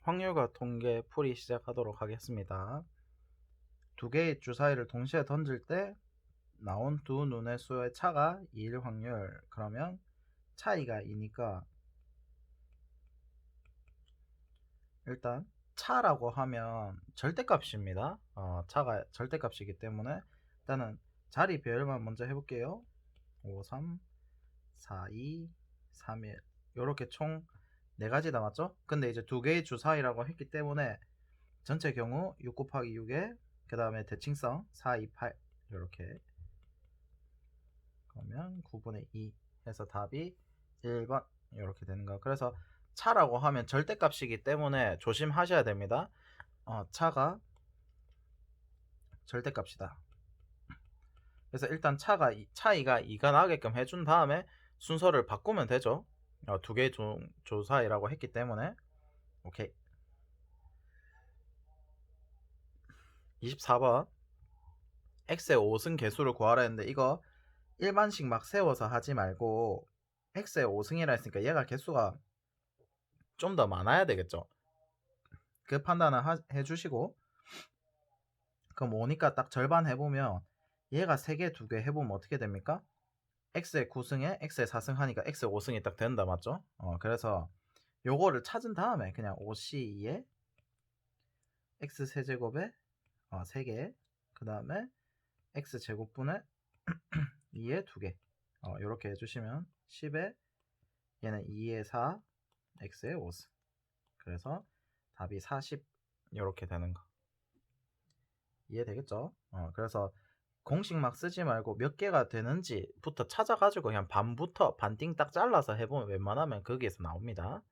확률과 통계 풀이 시작하도록 하겠습니다. 두 개의 주사위를 동시에 던질 때 나온 두 눈의 수의 차가 2일 확률. 그러면 차이가 2니까 일단 차라고 하면 절대값입니다. 차가 절대값이기 때문에 일단은 자리 배열만 먼저 해볼게요. 5, 3, 4, 2, 3, 1 요렇게 총 4가지 남았죠? 근데 이제 두 개의 주사위라고 했기 때문에 전체 경우 6 곱하기 6에 그 다음에 대칭성 4, 2, 8 이렇게 그러면 9분의 2 해서 답이 1번 이렇게 되는 거. 그래서 차라고 하면 절대값이기 때문에 조심하셔야 됩니다. 차가 절대값이다. 그래서 일단 차이가 2가 나게끔 해준 다음에 순서를 바꾸면 되죠. 두 개의 조사이라고 했기 때문에. 오케이. 24번 x의 5승 개수를 구하라 했는데 이거 일반식 막 세워서 하지 말고 x의 5승이라 했으니까 얘가 개수가 좀 더 많아야 되겠죠. 그 판단을 해주시고, 그럼 5니까 딱 절반 해보면 얘가 3개 2개 해보면 어떻게 됩니까? x의 9승에 x의 4승 하니까 x의 5승이 딱 된다 맞죠? 그래서 요거를 찾은 다음에 그냥 5c2에 x 세제곱에 3개 그 다음에 x제곱분의 2에 2개 이렇게 해주시면 10에 얘는 2에 4 x에 5승. 그래서 답이 40 이렇게 되는 거 이해되겠죠? 그래서 공식 막 쓰지 말고 몇 개가 되는지부터 찾아가지고 그냥 반부터 반띵 딱 잘라서 해보면 웬만하면 거기에서 나옵니다.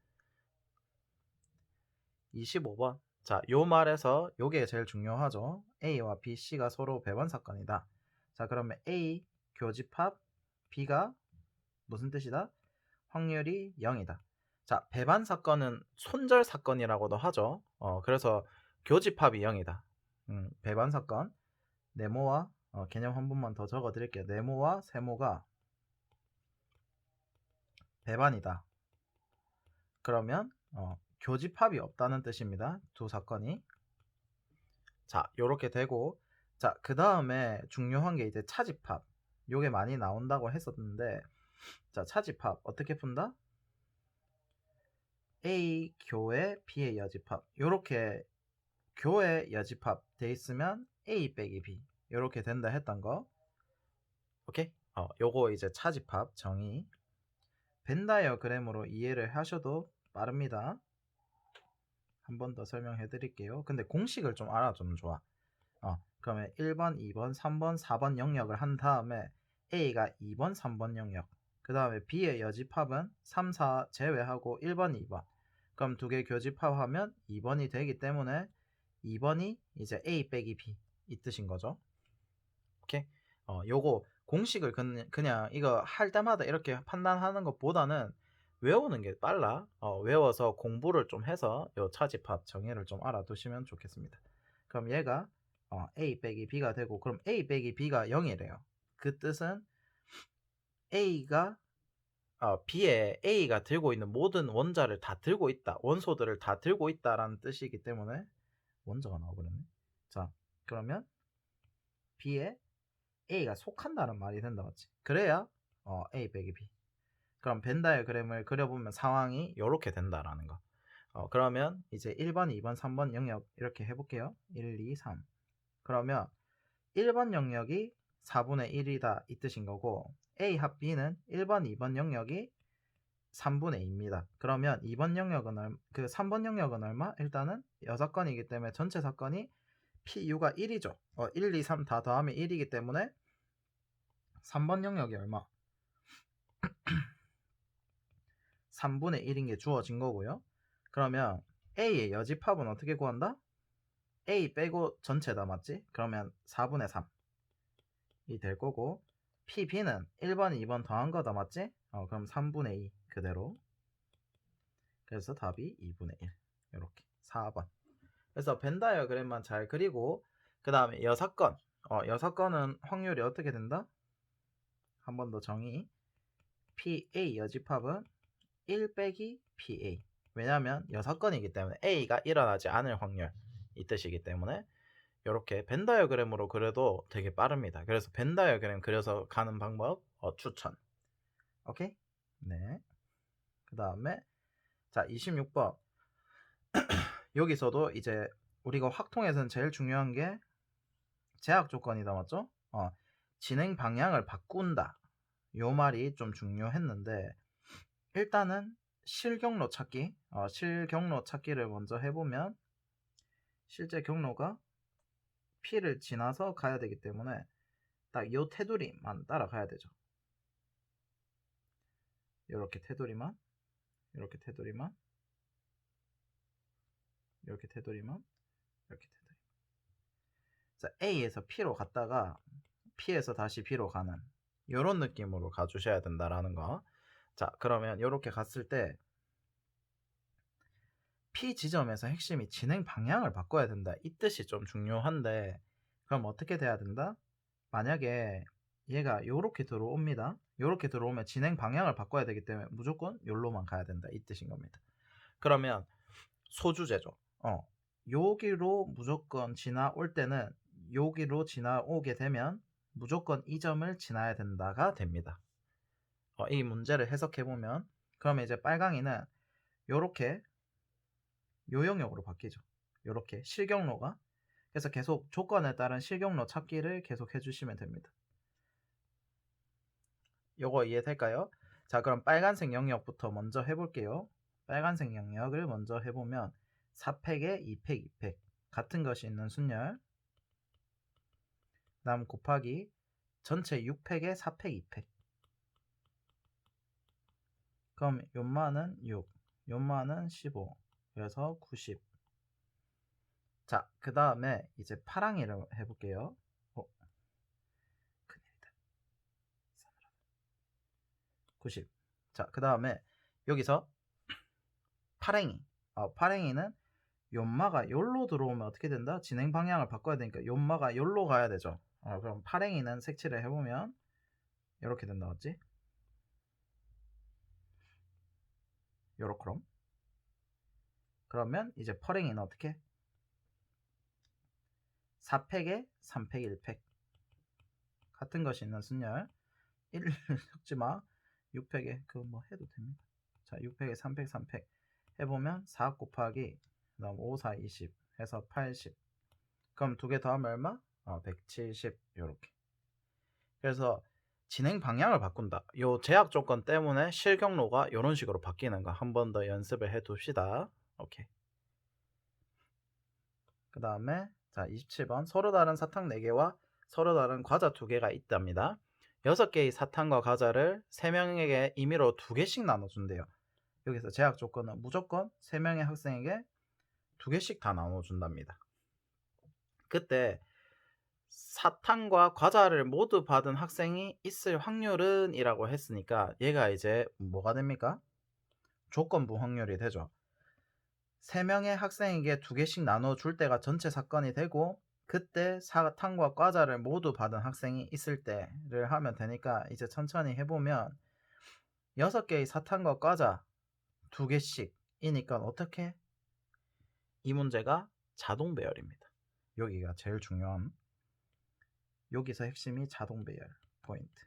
25번. 자, 요 말에서 요게 제일 중요하죠. A와 B, C가 서로 배반 사건이다. 자, 그러면 A 교집합 B가 무슨 뜻이다? 확률이 0이다. 자, 배반 사건은 손절 사건이라고도 하죠. 그래서 교집합이 0이다. 배반 사건. 네모와 개념 한 번만 더 적어 드릴게요. 네모와 세모가 배반이다. 그러면 교집합이 없다는 뜻입니다. 두 사건이. 자, 요렇게 되고, 자, 그 다음에 중요한 게 이제 차집합. 요게 많이 나온다고 했었는데, 자, 차집합 어떻게 푼다? A 교의 B의 여집합. 요렇게 교의 여집합 돼 있으면 A 빼기 B. 요렇게 된다 했던 거. 오케이? 요거 이제 차집합 정의. 벤 다이어그램으로 이해를 하셔도 빠릅니다. 한 번 더 설명해 드릴게요. 근데 공식을 좀 알아주면 좋아. 그러면 1번, 2번, 3번, 4번 영역을 한 다음에 A가 2번, 3번 영역. 그 다음에 B의 여집합은 3, 4 제외하고 1번, 2번. 그럼 두 개 교집합하면 2번이 되기 때문에 2번이 이제 A 빼기 B 이 뜻인 거죠. 오케이? 요거 공식을 그냥 이거 할 때마다 이렇게 판단하는 것보다는 외우는 게 빨라. 외워서 공부를 좀 해서 요 차집합 정의를 좀 알아두시면 좋겠습니다. 그럼 얘가 A 빼기 B가 되고, 그럼 A 빼기 B가 0이래요. 그 뜻은 A가 B에 A가 들고 있는 모든 원자를 다 들고 있다. 원소들을 다 들고 있다라는 뜻이기 때문에 원자가 나와버렸네. 자, 그러면 B에 A가 속한다는 말이 된다 맞지? 그래야 A 빼기 B. 그럼 벤 다이어그램을 그려보면 상황이 이렇게 된다라는 거. 그러면 이제 1번, 2번, 3번 영역 이렇게 해볼게요. 1, 2, 3. 그러면 1번 영역이 4분의 1이다 이 뜻인 거고, A 합 B는 1번, 2번 영역이 3분의 2입니다. 그러면 2번 영역은 그 3번 영역은 얼마? 일단은 6건이기 때문에 전체 사건이 PU가 1이죠. 1, 2, 3 다 더하면 1이기 때문에 3번 영역이 얼마? 3분의 1인 게 주어진 거고요. 그러면 A의 여집합은 어떻게 구한다? A 빼고 전체다 맞지? 그러면 4분의 3이 될 거고, PB는 1번, 2번 더한 거다 맞지? 그럼 3분의 2 그대로. 그래서 답이 2분의 1 이렇게 4번. 그래서 벤 다이어그램만 잘 그리고 그 다음에 여사건. 여사건은 확률이 어떻게 된다? 한 번 더 정의. PA 여집합은 1 빼기 PA. 왜냐하면 여사건이기 때문에 A가 일어나지 않을 확률 이 뜻이기 때문에 이렇게 벤 다이어그램으로 그려도 되게 빠릅니다. 그래서 벤 다이어그램 그려서 가는 방법 추천. 오케이? 네. 그 다음에 자 26번 여기서도 이제 우리가 확통에서는 제일 중요한 게 제약 조건이다 맞죠? 진행 방향을 바꾼다 요 말이 좀 중요했는데 일단은 실경로 찾기 실경로 찾기를 먼저 해보면 실제 경로가 P를 지나서 가야 되기 때문에 딱 요 테두리만 따라가야 되죠. 요렇게 테두리만 이렇게 테두리만 이렇게 테두리만 이렇게 테두리. 자, A에서 P로 갔다가 P에서 다시 B로 가는 요런 느낌으로 가주셔야 된다라는 거. 자, 그러면 요렇게 갔을 때 P 지점에서 핵심이 진행 방향을 바꿔야 된다. 이 뜻이 좀 중요한데 그럼 어떻게 돼야 된다? 만약에 얘가 요렇게 들어옵니다. 요렇게 들어오면 진행 방향을 바꿔야 되기 때문에 무조건 요로만 가야 된다. 이 뜻인 겁니다. 그러면 소주제죠. 여기로 무조건 지나올 때는 여기로 지나오게 되면 무조건 이 점을 지나야 된다가 됩니다. 이 문제를 해석해보면 그러면 이제 빨강이는 요렇게 요 영역으로 바뀌죠. 요렇게 실경로가 그래서 계속 조건에 따른 실경로 찾기를 계속 해주시면 됩니다. 요거 이해될까요? 자 그럼 빨간색 영역부터 먼저 해볼게요. 빨간색 영역을 먼저 해보면 4팩에 2팩 2팩 같은 것이 있는 순열 다음 곱하기 전체 6팩에 4팩 2팩 그럼 요만은 6 요만은 15 그래서 90 자 그 다음에 이제 파랑이를 해볼게요. 큰일이다. 90 자 그 다음에 여기서 파랭이 파랭이는 연마가 요로 들어오면 어떻게 된다? 진행 방향을 바꿔야 되니까 연마가 요로 가야 되죠. 그럼 파랭이는 색칠을 해보면 이렇게 된다 맞지? 요렇게럼 그러면 이제 퍼랭이는 어떻게? 4팩에 3팩 1팩 같은 것이 있는 순열 1을 섞지마 6팩에 그거 뭐 해도 됩니다. 자 6팩에 3팩 3팩 해보면 4 곱하기 그 다음 5 4 20 해서 80 그럼 두 개 더하면 얼마? 170 요렇게 그래서 진행 방향을 바꾼다. 요 제약 조건 때문에 실경로가 이런 식으로 바뀌는 거 한 번 더 연습을 해 둡시다. 오케이. 그 다음에 자 27번 서로 다른 사탕 4개와 서로 다른 과자 2개가 있답니다. 6개의 사탕과 과자를 3명에게 임의로 2개씩 나눠준대요. 여기서 제약 조건은 무조건 3명의 학생에게 2개씩 다 나눠준답니다. 그때 사탕과 과자를 모두 받은 학생이 있을 확률은 이라고 했으니까 얘가 이제 뭐가 됩니까? 조건부 확률이 되죠. 3명의 학생에게 2개씩 나눠줄 때가 전체 사건이 되고 그때 사탕과 과자를 모두 받은 학생이 있을 때를 하면 되니까 이제 천천히 해보면 6개의 사탕과 과자 2개씩이니까 어떻게? 이 문제가 자동 배열입니다. 여기가 제일 중요한 여기서 핵심이 자동 배열 포인트.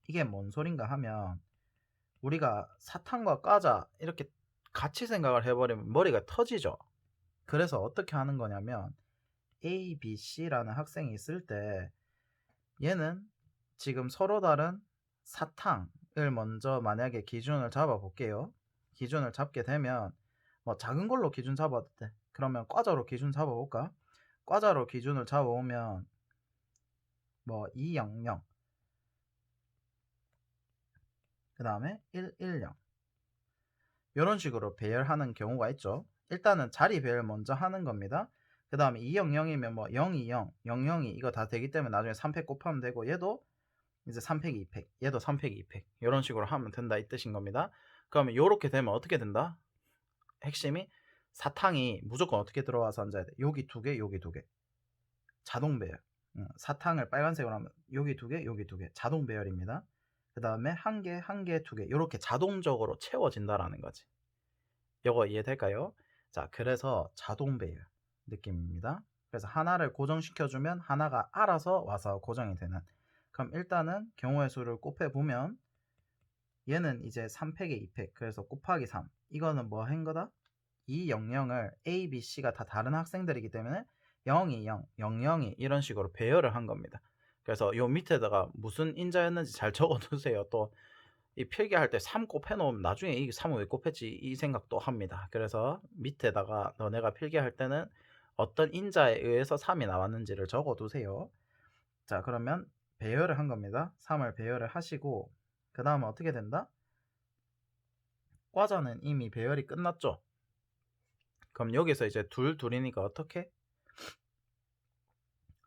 이게 뭔 소린가 하면 우리가 사탕과 과자 이렇게 같이 생각을 해버리면 머리가 터지죠. 그래서 어떻게 하는 거냐면 A, B, C라는 학생이 있을 때 얘는 지금 서로 다른 사탕을 먼저 만약에 기준을 잡아 볼게요. 기준을 잡게 되면 뭐 작은 걸로 기준 잡아도 돼. 그러면 과자로 기준 잡아 볼까? 과자로 기준을 잡아오면 뭐 200, 그 다음에 110 이런 식으로 배열하는 경우가 있죠. 일단은 자리 배열 먼저 하는 겁니다. 그 다음에 200이면 뭐 020, 002 이거 다 되기 때문에 나중에 3팩 곱하면 되고 얘도 이제 3팩 2팩 얘도 3팩 2팩 이런 식으로 하면 된다 이 뜻인 겁니다. 그러면 이렇게 되면 어떻게 된다? 핵심이 사탕이 무조건 어떻게 들어와서 앉아야 돼? 여기 2개 여기 2개 자동 배열. 사탕을 빨간색으로 하면 여기 2개 여기 2개 자동 배열입니다. 그 다음에 한 개, 한 개, 두 개 이렇게 자동적으로 채워진다라는 거지. 요거 이해될까요? 자, 그래서 자동 배열 느낌입니다. 그래서 하나를 고정시켜주면 하나가 알아서 와서 고정이 되는. 그럼 일단은 경우의 수를 곱해보면 얘는 이제 3팩에 2팩, 그래서 곱하기 3. 이거는 뭐 한 거다? 이 00을 A, B, C가 다 다른 학생들이기 때문에 0이 0, 00이 이런 식으로 배열을 한 겁니다. 그래서 요 밑에다가 무슨 인자였는지 잘 적어두세요. 또 이 필기할 때 3 곱해 놓으면 나중에 이 3을 왜 곱했지 이 생각도 합니다. 그래서 밑에다가 너네가 필기할 때는 어떤 인자에 의해서 3이 나왔는지를 적어두세요. 자, 그러면 배열을 한 겁니다. 3을 배열을 하시고 그 다음에 어떻게 된다? 과자는 이미 배열이 끝났죠. 그럼 여기서 이제 둘이니까 어떻게?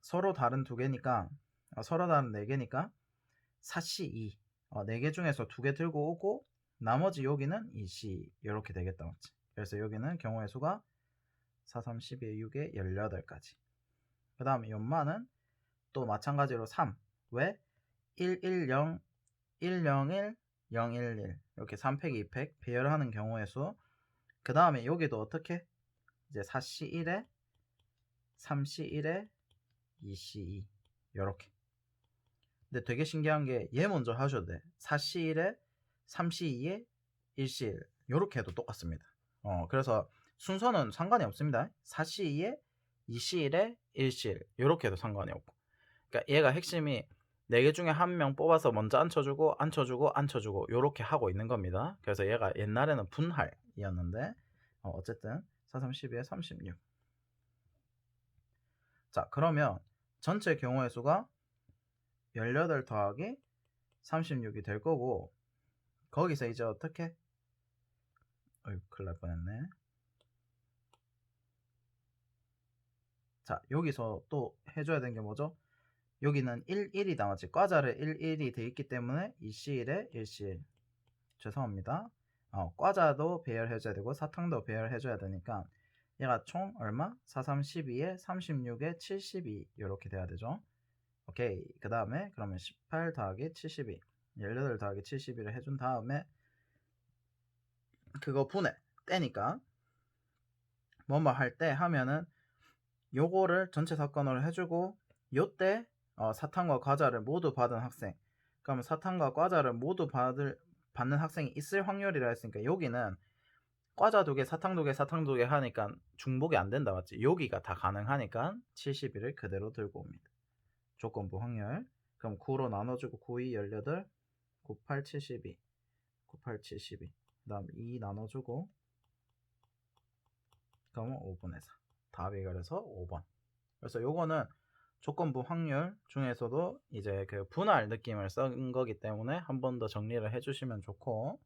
서로 다른 두 개니까 서로 다른 네 개니까 4C2 4개 중에서 2개 들고 오고 나머지 여기는 2C 이렇게 되겠다 맞지? 그래서 여기는 경우의 수가 4, 3, 12, 6에 18가지. 그 다음에 연마는 또 마찬가지로 3 왜? 1, 1, 0, 1, 0, 1, 0, 1, 1 이렇게 3팩, 2팩 배열하는 경우의 수. 그 다음에 여기도 어떻게? 이제 4C1에 3C1에 2C2 이렇게. 근데 되게 신기한 게 얘 먼저 하셔도 돼. 4C1에 3C2에 1C1 이렇게 해도 똑같습니다. 그래서 순서는 상관이 없습니다. 4C2에 2C1에 1C1 이렇게 해도 상관이 없고. 그러니까 얘가 핵심이 4개 중에 한 명 뽑아서 먼저 앉혀주고 앉혀주고 앉혀주고 이렇게 하고 있는 겁니다. 그래서 얘가 옛날에는 분할이었는데 어쨌든 4, 3, 12에 36. 자, 그러면 전체 경우의 수가 18 더하기 36이 될 거고 거기서 이제 어떻게? 어휴, 큰일 날 뻔했네. 자, 여기서 또 해줘야 되는 게 뭐죠? 여기는 1, 1이 나왔지. 과자를 1, 1이 돼 있기 때문에 2C1에 1C1. 죄송합니다. 과자도 배열해줘야 되고 사탕도 배열해줘야 되니까 얘가 총 얼마? 4, 3, 12에 36에 72 이렇게 돼야 되죠. 오케이. 그 다음에 그러면 18 더하기 72 18 더하기 72를 해준 다음에 그거 분해 떼니까 뭐뭐 할 때 하면은 요거를 전체 사건으로 해주고 요때 사탕과 과자를 모두 받은 학생, 그러면 사탕과 과자를 모두 받는 학생이 있을 확률이라 했으니까 여기는 과자 2개, 사탕 2개, 사탕 2개 하니까 중복이 안 된다 맞지? 여기가 다 가능하니까 71을 그대로 들고 옵니다. 조건부 확률. 그럼 9로 나눠주고 9, 2, 18, 9, 8, 72, 9, 8, 72. 그 다음 2 나눠주고 그러면 5분의 4. 답이 그래서 5번. 그래서 요거는 조건부 확률 중에서도 이제 그 분할 느낌을 쓴 거기 때문에 한 번 더 정리를 해주시면 좋고,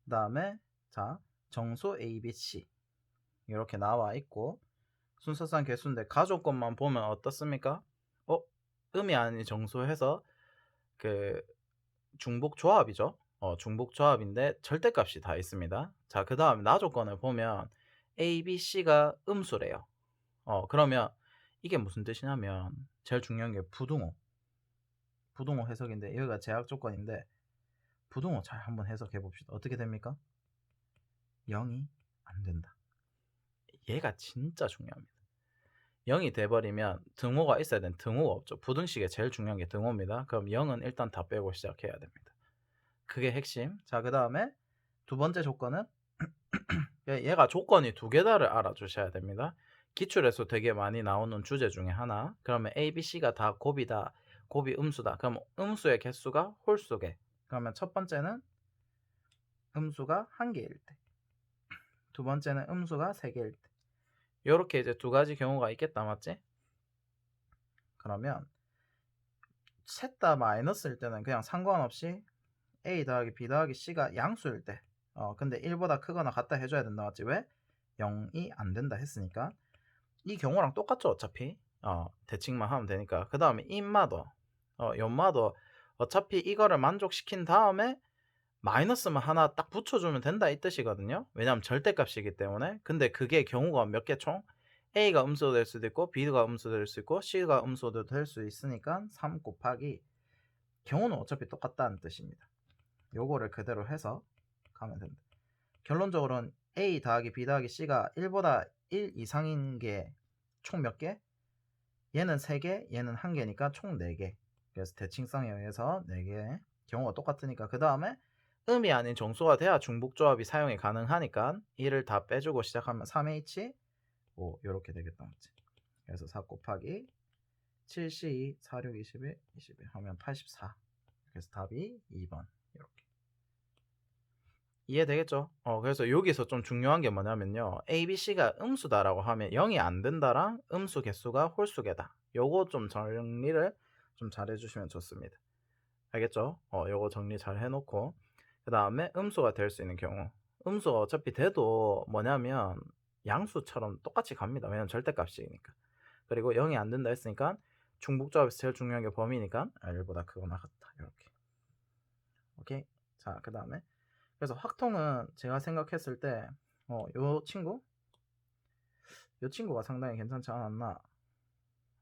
그 다음에 자 정수 A, B, C 이렇게 나와 있고 순서상 개수인데 가족것만 보면 어떻습니까? 음이 아닌 정수해서 그 중복 조합이죠. 중복 조합인데 절대값이 다 있습니다. 자, 그 다음에 나조건을 보면 A, B, C가 음수래요. 그러면 이게 무슨 뜻이냐면 제일 중요한 게 부등호 해석인데 여기가 제약 조건인데 부등호 잘 한번 해석해 봅시다. 어떻게 됩니까? 0이 안 된다. 얘가 진짜 중요합니다. 0이 돼버리면 등호가 있어야 되는 등호가 없죠. 부등식에 제일 중요한 게 등호입니다. 그럼 0은 일단 다 빼고 시작해야 됩니다. 그게 핵심. 자, 그 다음에 두 번째 조건은 얘가 조건이 2개다를 알아주셔야 됩니다. 기출에서 되게 많이 나오는 주제 중에 하나. 그러면 A, B, C가 다 곱이다. 곱이 음수다. 그럼 음수의 개수가 홀수개. 그러면 첫 번째는 음수가 1개일 때. 두 번째는 음수가 3개일 때. 이렇게 이제 2가지 경우가 있겠다 맞지? 그러면 셋 다 마이너스일 때는 그냥 상관없이 A 더하기 B 더하기 C가 양수일 때 근데 1보다 크거나 같다 해줘야 된다 맞지? 왜? 0이 안 된다 했으니까 이 경우랑 똑같죠 어차피 대칭만 하면 되니까. 그 다음에 인마도 연마도 어차피 이거를 만족시킨 다음에 마이너스만 하나 딱 붙여주면 된다 이 뜻이거든요. 왜냐하면 절대값이기 때문에. 근데 그게 경우가 몇 개 총? A가 음수도 될 수도 있고 B가 음수도 될 수 있고 C가 음수도 될 수 있으니까 3 곱하기 경우는 어차피 똑같다는 뜻입니다. 요거를 그대로 해서 가면 된다. 결론적으로는 A 더하기 B 더하기 C가 1보다 1 이상인 게 총 몇 개? 얘는 3개, 얘는 1개니까 총 4개. 그래서 대칭성에 의해서 4개. 경우가 똑같으니까 그 다음에 음이 아닌 정수가 돼야 중복조합이 사용이 가능하니까 1을 다 빼주고 시작하면 3H 5 이렇게 되겠다. 맞지? 그래서 4 곱하기 7C 4, 6, 21, 21 하면 84. 그래서 답이 2번. 이렇게. 이해되겠죠? 그래서 여기서 좀 중요한 게 뭐냐면요. A, B, C가 음수다라고 하면 0이 안 된다랑 음수 개수가 홀수개다. 요거 좀 정리를 좀 잘 해주시면 좋습니다. 알겠죠? 요거 정리 잘 해놓고 그 다음에 음수가 될 수 있는 경우 음수가 어차피 돼도 뭐냐면 양수처럼 똑같이 갑니다. 왜냐면 절대값이니까. 그리고 0이 안 된다 했으니까 중복조합에서 제일 중요한 게 범위니까 1보다 크거나 같다. 이렇게. 오케이. 자, 그 다음에 그래서 확통은 제가 생각했을 때 요 친구가 상당히 괜찮지 않았나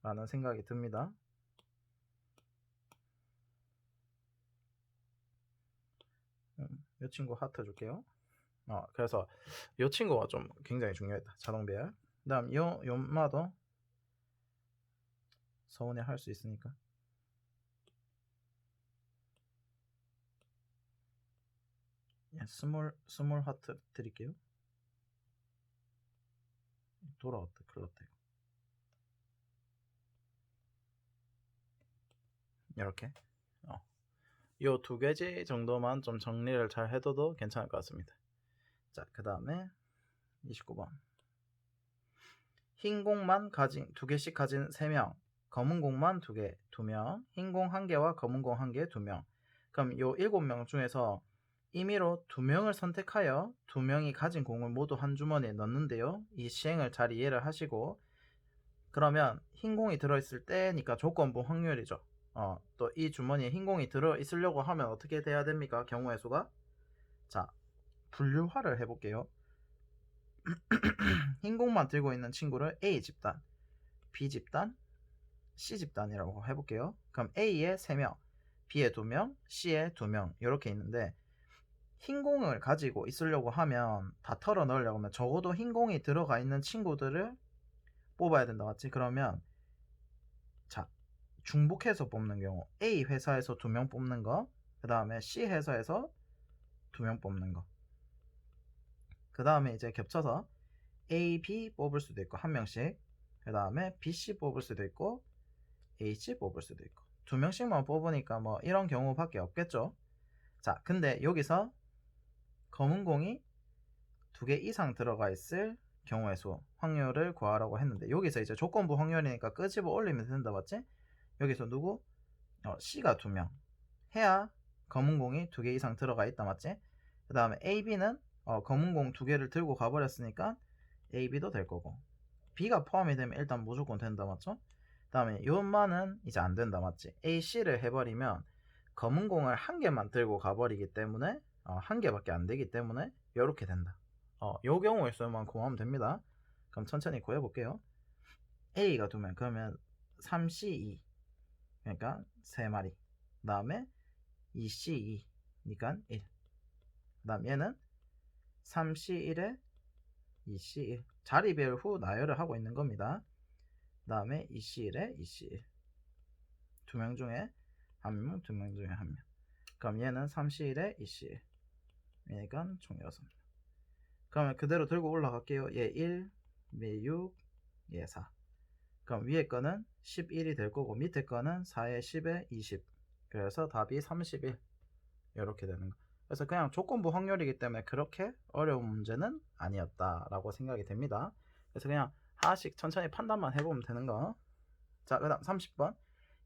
라는 생각이 듭니다. 요 친구 하트 줄게요. 그래서 요 친구가 좀 굉장히 중요했다. 자동배열. 그 다음 요 엄마도 서운해 할 수 있으니까. 예, 스몰 하트 드릴게요. 돌아왔다. 큰일 났다. 이렇게 요 2개지 정도만 좀 정리를 잘 해둬도 괜찮을 것 같습니다. 자, 그 다음에 29번. 흰 공만 가진 2개씩 가진 3명, 검은 공만 2개, 2명, 흰 공 1개와 검은 공 1개, 2명. 그럼 요 7명 중에서 임의로 2명을 선택하여 2명이 가진 공을 모두 한 주머니에 넣는데요. 이 시행을 잘 이해를 하시고, 그러면 흰 공이 들어있을 때니까 조건부 확률이죠. 또 이 주머니에 흰 공이 들어있으려고 하면 어떻게 돼야 됩니까? 경우의 수가. 자, 분류화를 해볼게요. 흰 공만 들고 있는 친구를 A 집단, B 집단, C 집단이라고 해볼게요. 그럼 A에 3명, B에 2명, C에 2명 이렇게 있는데 흰 공을 가지고 있으려고 하면 다 털어 넣으려고 하면 적어도 흰 공이 들어가 있는 친구들을 뽑아야 된다 맞지? 그러면 자, 중복해서 뽑는 경우 A 회사에서 2명 뽑는 거, 그 다음에 C 회사에서 2명 뽑는 거, 그 다음에 이제 겹쳐서 A, B 뽑을 수도 있고 한 명씩, 그 다음에 B, C 뽑을 수도 있고 H 뽑을 수도 있고 2명씩만 뽑으니까 뭐 이런 경우밖에 없겠죠. 자, 근데 여기서 검은 공이 2개 이상 들어가 있을 경우의 수 확률을 구하라고 했는데 여기서 이제 조건부 확률이니까 끄집어 올리면 된다 맞지? 여기서 누구? C가 2명 해야 검은 공이 2개 이상 들어가 있다 맞지? 그 다음에 AB는 검은 공 2개를 들고 가버렸으니까 AB도 될 거고 B가 포함이 되면 일단 무조건 된다 맞죠? 그 다음에 요만은 이제 안 된다 맞지? AC를 해버리면 검은 공을 1개만 들고 가버리기 때문에 1개밖에 안 되기 때문에 이렇게 된다. 요 경우에서만 구하면 됩니다. 그럼 천천히 구해볼게요. A가 2명 그러면 3C2 그러니까 3마리 그 다음에 2C2 니까 1 그 다음 얘는 3C1에 2C1 자리별 후 나열을 하고 있는 겁니다. 그 다음에 2C1에 2C1 2명 중에 1명 2명 중에 1명 그럼 얘는 3C1에 2C1 그러니까 총 6명 그러면 그대로 들고 올라갈게요. 얘 1, 얘 6, 얘 4 그럼 위에 거는 11이 될 거고 밑에 거는 4에 10에 20 그래서 답이 31 이렇게 되는 거. 그래서 그냥 조건부 확률이기 때문에 그렇게 어려운 문제는 아니었다라고 생각이 됩니다. 그래서 그냥 하나씩 천천히 판단만 해보면 되는 거. 자, 그 다음 30번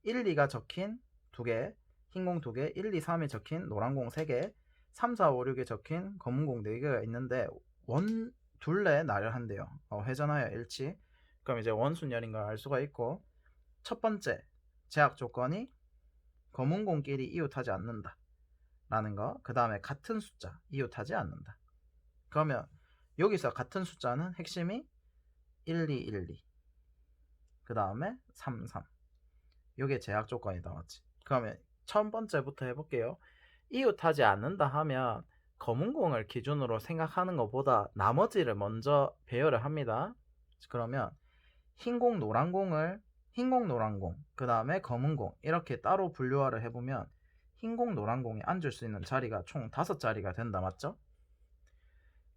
1, 2가 적힌 2개 흰 공 2개 1, 2, 3이 적힌 노란 공 3개 3, 4, 5, 6에 적힌 검은 공 4개가 있는데 둘레 나열한대요. 회전하여 일치 그럼 이제 원순열인 걸 알 수가 있고 첫 번째 제약 조건이 검은 공끼리 이웃하지 않는다 라는 거. 그 다음에 같은 숫자 이웃하지 않는다. 그러면 여기서 같은 숫자는 핵심이 1, 2, 1, 2 그 다음에 3, 3 요게 제약 조건이다 맞지? 그러면 첫 번째부터 해볼게요. 이웃하지 않는다 하면 검은 공을 기준으로 생각하는 것보다 나머지를 먼저 배열을 합니다. 그러면 흰 공, 노란 공을 흰 공, 노란 공, 그 다음에 검은 공 이렇게 따로 분류화를 해보면 흰 공, 노란 공이 앉을 수 있는 자리가 총 5자리가 된다. 맞죠?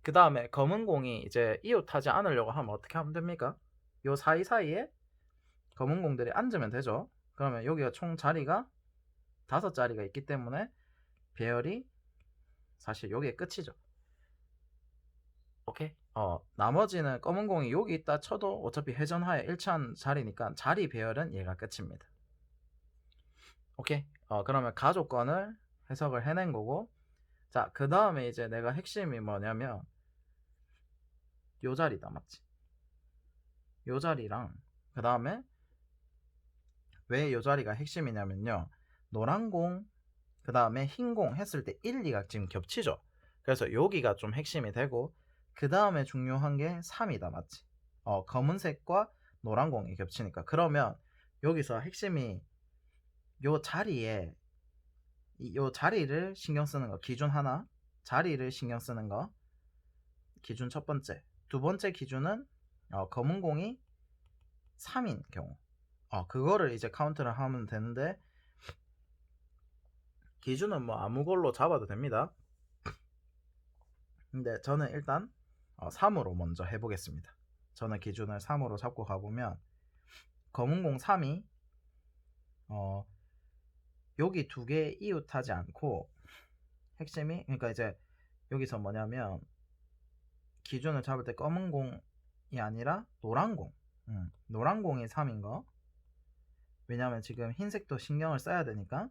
그 다음에 검은 공이 이제 이웃하지 않으려고 하면 어떻게 하면 됩니까? 요 사이사이에 검은 공들이 앉으면 되죠. 그러면 여기가 총 자리가 5자리가 있기 때문에 배열이 사실 여기에 끝이죠. 오케이? 나머지는 검은 공이 여기 있다 쳐도 어차피 회전하에 일치한 자리니까 자리 배열은 얘가 끝입니다. 오케이? 그러면 가족권을 해석을 해낸 거고, 자, 그 다음에 이제 내가 핵심이 뭐냐면 요 자리다. 맞지? 요 자리랑 그 다음에 왜 요 자리가 핵심이냐면요, 노란 공, 그 다음에 흰 공 했을 때 1, 2가 지금 겹치죠. 그래서 여기가 좀 핵심이 되고, 그 다음에 중요한 게 3이다. 맞지? 검은색과 노란 공이 겹치니까. 그러면 여기서 핵심이 요 자리에 요 자리를 신경 쓰는 거. 기준 하나, 자리를 신경 쓰는 거. 기준 첫 번째. 두 번째 기준은 검은 공이 3인 경우. 그거를 이제 카운트를 하면 되는데, 기준은 뭐 아무 걸로 잡아도 됩니다. 근데 저는 일단 3으로 먼저 해보겠습니다. 저는 기준을 3으로 잡고 가보면 검은 공 3이 여기 두 개 이웃하지 않고, 핵심이 그러니까 이제 여기서 뭐냐면 기준을 잡을 때 검은 공이 아니라 노란 공, 노란 공이 3인 거. 왜냐면 지금 흰색도 신경을 써야 되니까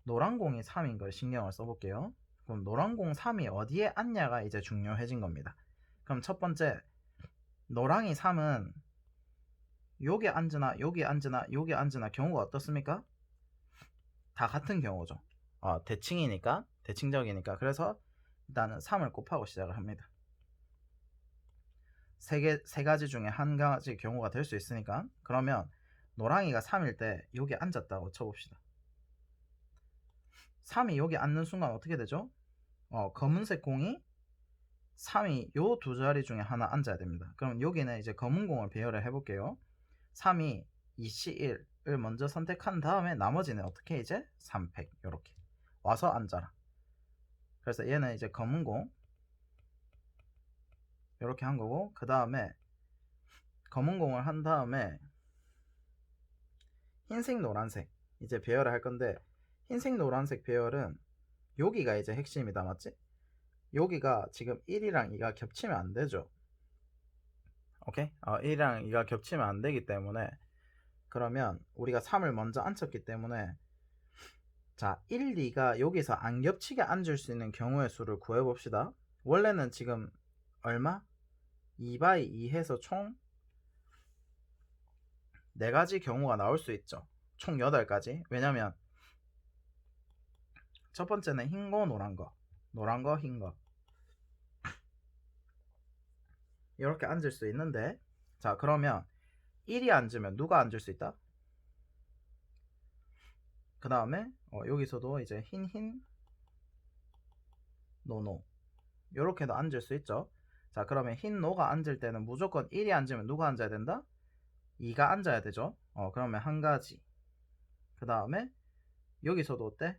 노란 공이 3인 걸 신경을 써볼게요. 그럼 노란 공 3이 어디에 앉냐가 이제 중요해진 겁니다. 그럼 첫 번째, 노랑이 3은 여기 앉으나 여기 앉으나 여기 앉으나 경우가 어떻습니까? 다 같은 경우죠. 대칭이니까, 대칭적이니까. 그래서 일단은 3을 곱하고 시작을 합니다. 세 가지 중에 한 가지 경우가 될 수 있으니까. 그러면 노랑이가 3일 때 여기 앉았다고 쳐봅시다. 3이 여기 앉는 순간 어떻게 되죠? 검은색 공이 3이 요 두 자리 중에 하나 앉아야 됩니다. 그럼 여기는 이제 검은 공을 배열을 해볼게요. 3이 2C1을 먼저 선택한 다음에 나머지는 어떻게 이제 3팩 요렇게 와서 앉아라. 그래서 얘는 이제 검은 공 요렇게 한 거고, 그 다음에 검은 공을 한 다음에 흰색 노란색 이제 배열을 할 건데, 흰색 노란색 배열은 여기가 이제 핵심이다. 맞지? 여기가 지금 1이랑 2가 겹치면 안 되죠. 오케이? 1이랑 2가 겹치면 안 되기 때문에, 그러면 우리가 3을 먼저 앉혔기 때문에, 자, 1, 2가 여기서 안 겹치게 앉을 수 있는 경우의 수를 구해봅시다. 원래는 지금 얼마? 2x2 해서 총 4가지 경우가 나올 수 있죠. 총 8가지. 왜냐면 첫 번째는 흰 거, 노란 거, 노란 거, 흰 거 이렇게 앉을 수 있는데, 자, 그러면 1이 앉으면 누가 앉을 수 있다? 그 다음에 여기서도 이제 흰, 노 이렇게도 앉을 수 있죠. 자, 그러면 흰, 노가 앉을 때는 무조건 1이 앉으면 누가 앉아야 된다? 2가 앉아야 되죠. 그러면 한 가지. 그 다음에 여기서도 어때?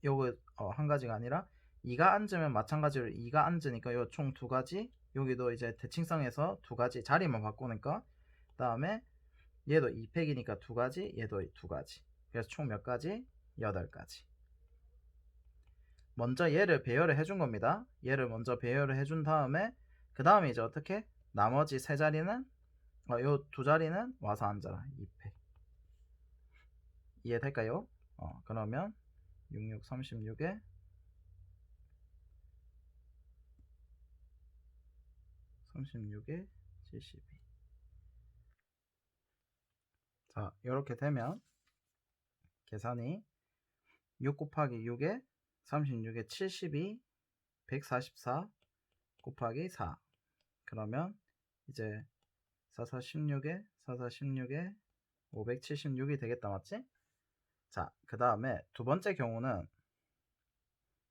요거 한 가지가 아니라 2가 앉으면 마찬가지로 2가 앉으니까 요 총 2가지. 여기도 이제 대칭성에서 2가지 자리만 바꾸니까, 그 다음에 얘도 2팩이니까 2가지, 얘도 2가지. 그래서 총 몇 가지? 8가지. 먼저 얘를 배열을 해준 겁니다. 얘를 먼저 배열을 해준 다음에, 그 다음에 이제 어떻게? 나머지 3자리는 요 2자리는 와서 앉아라. 2팩. 이해될까요? 그러면 66, 36에 36에 72. 자, 이렇게 되면 계산이 6 곱하기 6에 36에 72, 144 곱하기 4. 그러면 이제 44, 16에 44, 16에 576이 되겠다. 맞지? 자, 그 다음에 두 번째 경우는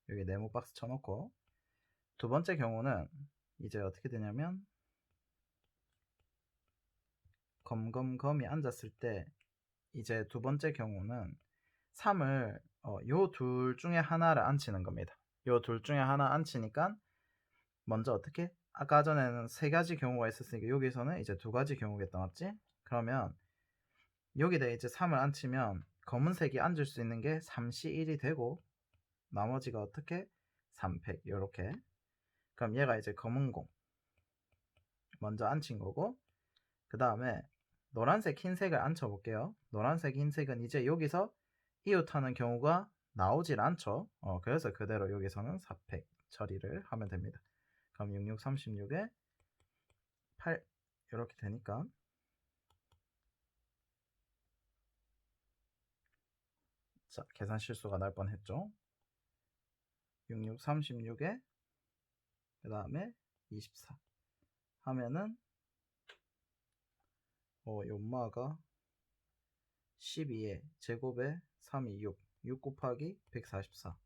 여기 네모 박스 쳐놓고, 두 번째 경우는 이제 어떻게 되냐면 검이 앉았을 때 이제 두 번째 경우는 3을 요 둘 중에 하나를 앉히는 겁니다. 요 둘 중에 하나 앉히니까 먼저 어떻게? 아까 전에는 세 가지 경우가 있었으니까 여기서는 이제 두 가지 경우겠다, 맞지? 그러면 여기다 이제 3을 앉히면 검은색이 앉을 수 있는 게 3시 1이 되고 나머지가 어떻게? 3팩 요렇게. 그럼 얘가 이제 검은 공 먼저 앉힌 거고, 그 다음에 노란색 흰색을 앉혀 볼게요. 노란색 흰색은 이제 여기서 이웃하는 경우가 나오질 않죠. 그래서 그대로 여기서는 4팩 처리를 하면 됩니다. 그럼 66, 36에 8 이렇게 되니까 자, 계산 실수가 날 뻔했죠. 66, 36에 그 다음에 24 하면은 연마가 12에 제곱에 3, 2, 6 곱하기 144.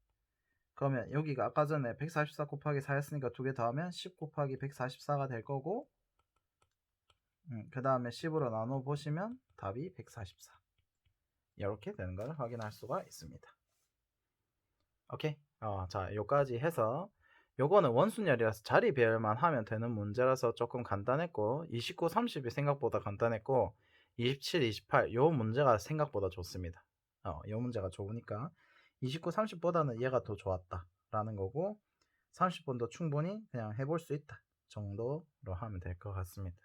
그러면 여기가 아까 전에 144 곱하기 4였으니까 두 개 더하면 10 곱하기 144가 될 거고, 그 다음에 10으로 나눠 보시면 답이 144 이렇게 되는 걸 확인할 수가 있습니다. 오케이. 자, 요까지 해서 요거는 원순열이라서 자리 배열만 하면 되는 문제라서 조금 간단했고, 29, 30이 생각보다 간단했고, 27, 28 요 문제가 생각보다 좋습니다. 요 문제가 좋으니까 29, 30보다는 얘가 더 좋았다 라는 거고, 30번도 충분히 그냥 해볼 수 있다 정도로 하면 될 것 같습니다.